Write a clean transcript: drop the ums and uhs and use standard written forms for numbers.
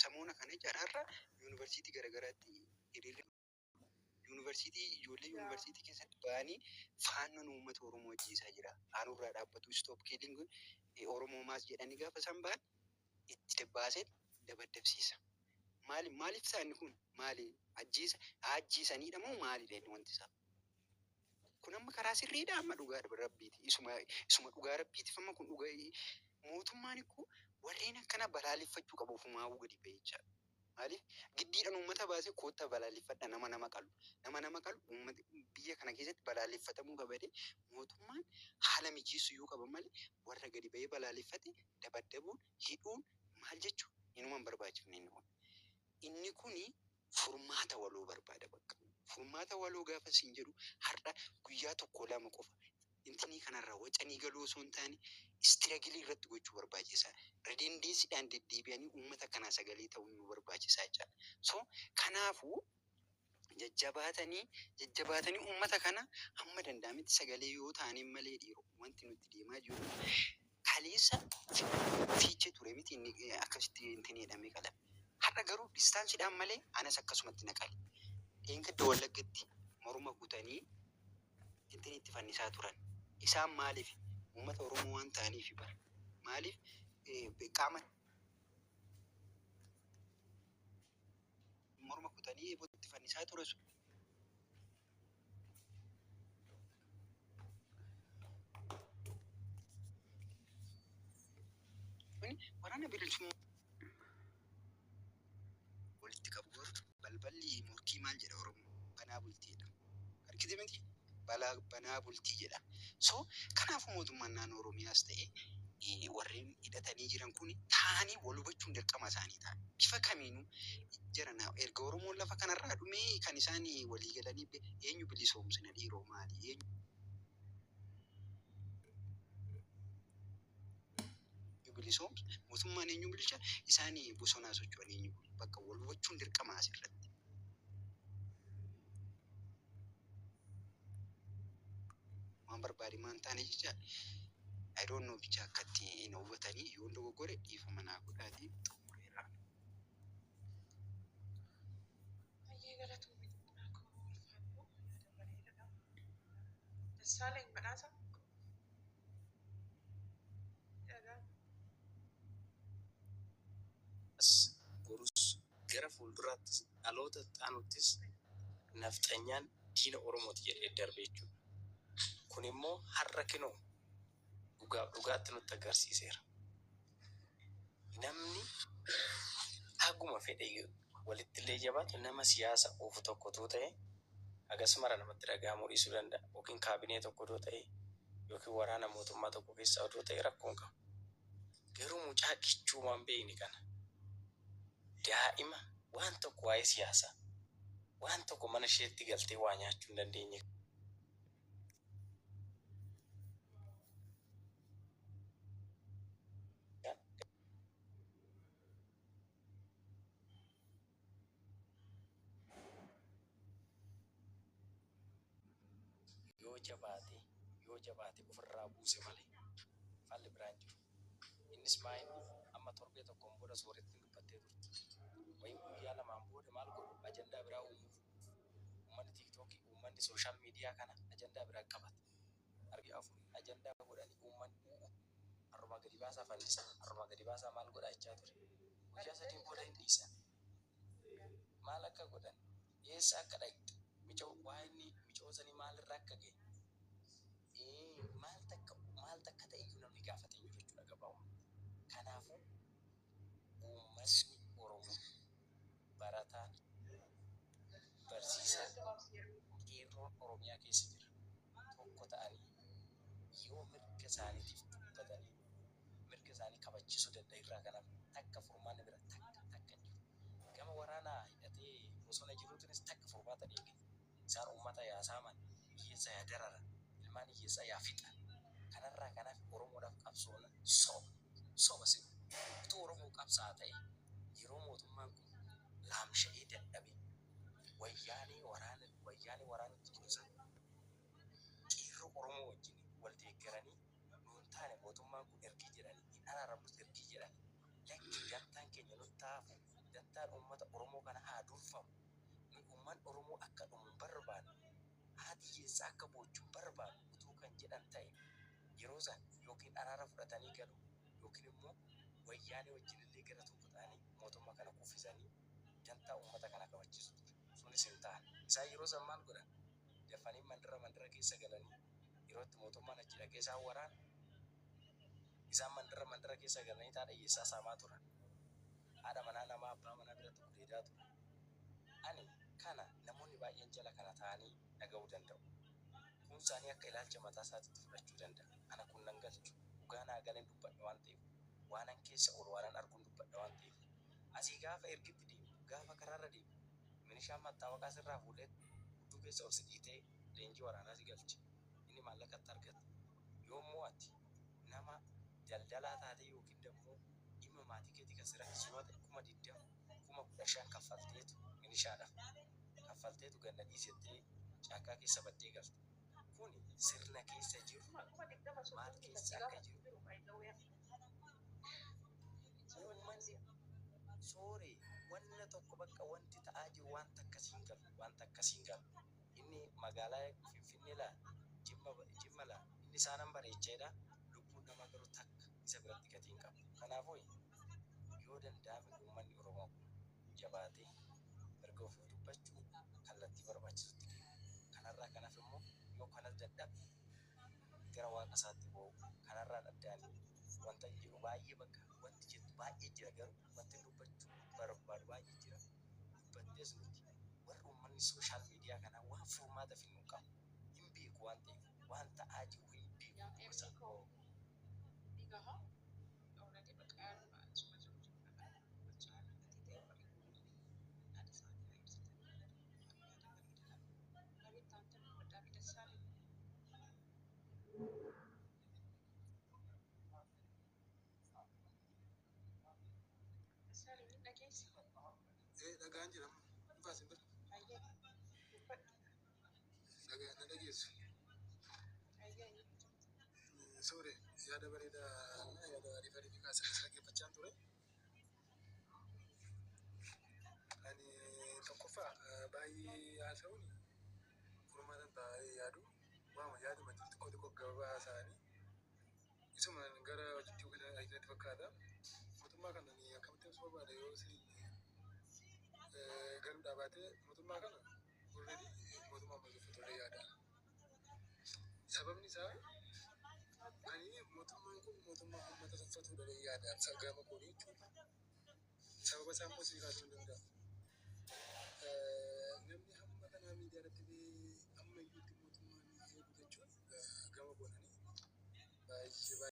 Samoona kana jaraarra yuunivarsiitii garagaraatti hiriirri yuunivarsiitii ijoollee yuunivarsiitii keessatti ba'anii faannoon uummata Oromoo ajjeesaa jira. Aanurraa dhaabbatu stop killing Oromoo maas jedhanii gaafa isaan ba'an itti dabbaasee dabaddabsiisa. Maaliif isaanii kun maali ajjeesaniidha moo maalidha inni wanti isaa? Kun amma karaa sirriidha amma dhugaa rabbiiti. Isuma dhugaa rabbiitiif amma kun dhugaa mootummaan kun warreen akkana balaaleffachuu qabu ofumaa'uu gadi ba'e jechaadha. Maaliif giddiidhaan uummata baasee koottaa balaaleffadha nama qalu. Nama qalu uummata biyya kana keessatti balaaleffatamuu qabate mootummaan haala mijeessuu yoo qaban malee warra gadi ba'ee balaaleffate dabaddabuun hidhuun maal jechuun inumaan barbaachifne inni kun. Inni kuni furmaata waloo barbaada bakka. Furmaata waloo gaafa siin jedhu har'a guyyaa tokko lama qofa. Intinii kanarraa wacanii galuu osoo hin taane istiragilii irratti gochuu barbaachisaa. Redeendeesiidhaan deddeebi'anii uummata kanaa sagalee ta'uu nu barbaachisaa jechaadha. So kanaafuu jajjabaatanii uummata kana hamma danda'ametti sagalee yoo ta'anii malee dhiiroo wanti nuti deemaa jiru kaleessa fiichee ture miti inni akkasitti intinii jedhamee qalame. Har'a garuu distaansiidhaan malee anas akkasumatti naqale. Eengadda Wallaggatti morma kutanii intinii itti fannisaa turan. Isaan maaliif uummata Oromoo waan ta'aniif bara maaliif qaama morma kutanii itti fannisaa ture sun. Waraana bilisummaa walitti qabu balballi murtii maal jedha Oromoo banaa bultiidha. Harkiti miti banaa bultii jedha. So kanaafuu mootummaan naannoo Oromiyaas ta'e warreen hidhatanii jiran kun taa'anii wal hubachuun dirqama isaanii ta'a. Bifa kamiinuu jiran erga Oromoon lafa kanarraa dhumee kan isaan walii galanii eenyu bilisoomsina dhiiroo maali? Bilisoomsa mootummaan eenyu bilcha isaan bosonaa socho'an eenyu bakka wal hubachuun dirqama asirratti. Waan barbaade maan taane jecha I don't know bicha akkatti hin hubatanii yoo dogoggore dhiifama naa godhaatii xumureera. Baay'ee galatoomii akka ulfaatu yaada bareedaadha. Dassaaleen badhaasa. Gorus gara fuulduraattis dhaloota xaanuttis nafxanyaan diina Oromooti jedhee darbe jechuudha. Kun immoo har'a kinoo dhugaatti nutti agarsiiseera. Namni haguma fedhe walitti illee jabaatu nama siyaasa oofu tokkotu ta'e akkasumara namatti dhaga'amuu dhiisuu danda'a. Yookiin kaabinee tokko ta'e yookiin waraana mootummaa tokko keessaa odoo ta'e rakkoon qabu. Garuu mucaa kichuu waan beekni kana. Daa'ima waan tokko waa'ee siyaasaa waan tokko mana isheetti galtee waa nyaachuu hin dandeenye. Yoo jabaate ofirraa buuse malee falli biraan jiru. Innis maayinni amma torbee tokkoon booda sooretti dubbattee turte. Wayii guyyaa lamaan booda maal godhu ajandaa biraa uumuuf uummanni tiiktookii uummanni sooshaal miidiyaa kana ajandaa biraa qabata. Argi afur ajandaa godhanii uummanni haruma gadi baasaa fannisa haruma gadi baasaa maal godhaa jechaa ture. Guyyaa sadii booda hin dhiisan. Maal akka godhan eessa akka dhaqxe micoosanii maalirraa akka ga'e maal takka ta'e iyyuu namni gaafate jiru jechuudha gabaabuma. Kanaafuu uummatni Oromoo barataan barsiisaa qeerroon Oromiyaa keessa jira tokko ta'anii yoo mirga isaaniitiif dubbatanii mirga isaanii kabachiisuu danda'an irraa kanaaf takka furmaanni bira takka jiru. Gama waraanaa hidhatee bosona jiruutinis takka furmaata eege. Isaan uummata yaasaaman hiyyeessa yaa dararan ilmaan hiyyeessaa yaa fixan. Kanarraa kanaaf Oromoodhaaf qabsoon soba siru. Utuu Oromoo qabsaa ta'e yeroo mootummaan kun laamsha'ee dadhabe wayyaanii waraanatti tumsan qeerroo Oromoo wajjin wal deeggaranii nuun taane mootummaan kun ergii jedhanii hin araaramnus ergii jedhanii lakki dantaan keenya nutti taafu dantaan uummata Oromoo kana haa durfamu nu uummanni Oromoo akka dhumu barbaadu haati hiyyeessaa akka boochu barbaadu utuu kan jedhan ta'e yeroo san yookiin araara fudhatanii galu yookiin immoo wayyaanii wajjin illee gara tokko ta'anii mootummaa kana kuffisanii dantaa uummata kana kabachiisu ture sunis hin taane isaan yeroo san maal godhan dafanii mandara keessa galanii yeroo itti mootummaan achi dhaqee isaan waraana isaan mandara keessa galanii taadha hiyyeessaa saamaa turan haadha manaa namaa abbaa manaa biratti gudeedaa ture ani kana namoonni baay'een jala kana ta'anii dhaga'uu danda'u kun isaanii akka ilaalcha mataa isaatiitti fudhachuu danda'a ana kun nan galchu dhugaa naa galeen dubbadha waan ta'eef waanan keessa ol waanan arguun dubbadha waan ta'eef asii gaafa ergitti deemu gaafa karaarra deemu minishaan mattaawaqaa sirraa fuudhee hudduu keessa ol si dhiitee leenjii waraanaa si galche inni maallaqatti argata yoommoo ati nama daldalaa taate yookiin immoo dhimma maatii keetii kan sirra yoo ta'e 20,000 kaffalteetu minishaadhaaf kaffalteetu ganna dhiisettee caakkaa keessa baddee galte kun sirna keessa jiru maal keessa akka jiru uummanni sooree wanna tokko bakka wanti ta'aa jiru wanta akkasiin galu inni magaalaa Finfinnee laa Jimma laa inni isaanan bareecheedha lubbuun nama garuu takka isa biratti gatiin qabu kanaafuu yoo danda'ame uummanni Oromoo jabaatee mirga ofii dubbachuu kallattii barbaachisutti deemu kanarraa kanaaf immoo yoo kanas dadhabe gara waaqa isaatti boo'u kanarraan addaanii wanta jiru baay'ee bakka wanti jettu baay'ee jira garuu wanti dubbachuu barbaadu baay'ee jira dubbattees nuti warri uummanni sooshaal miidiyaa kanaa waan furmaata finnuu qabu hin beeku waan ta'eef waan ta'aa jiru hin beeku isaa dhagaan jedhamu dhufaasin bira dhagaan na dhageessu soore yaada bareedaa yaada ariifadii kaasan isa dhaggeeffachaan ture ani tokkoffaa baay'ee haasa'uun furmaatan taa'ee yaadu waama yaaduma xixiqqoo gababaa isaanii isuma gara hojiitti ajajatti fakkaata mootummaa kana akkamitti ibsuu barbaada yoo isin garuu dhaabatee mootummaa kana already mootummaa ammayyeeffatullee yaada sababni isaa ani mootummaan kun mootummaa uummata tuffatudha yaada gama koonii jechuudha sababa isaa immoo sii kaasuu hin danda'a namni hamma kanaa miidiyaa irratti ammayyuutti mootummaan eegu jechuun gama koonanii baay'ee